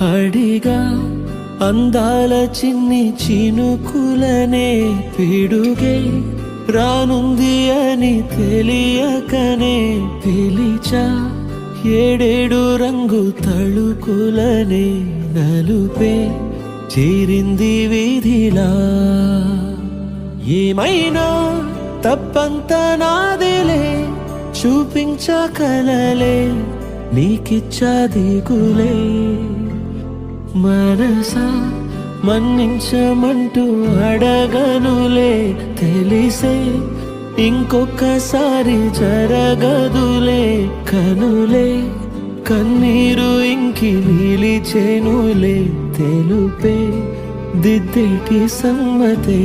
అడిగా అందాల చిన్ని చినుకులనే పిడుగే రానుంది అని తెలియకనే పిలిచా ఏడేడు రంగు తళుకులనే నలుపే చేరింది వీధిలా ఏమైనా తప్పంత నాదిలే చూపించకలలే నీకిచ్చా దిగులే మనసా మన్నించమంటూ అడగనులే తెలిసే ఇంకొకసారి జరగదులే కనులే కన్నీరు ఇంకి నిలిచేనులే తెలుపే దిద్దేటి సమ్మతే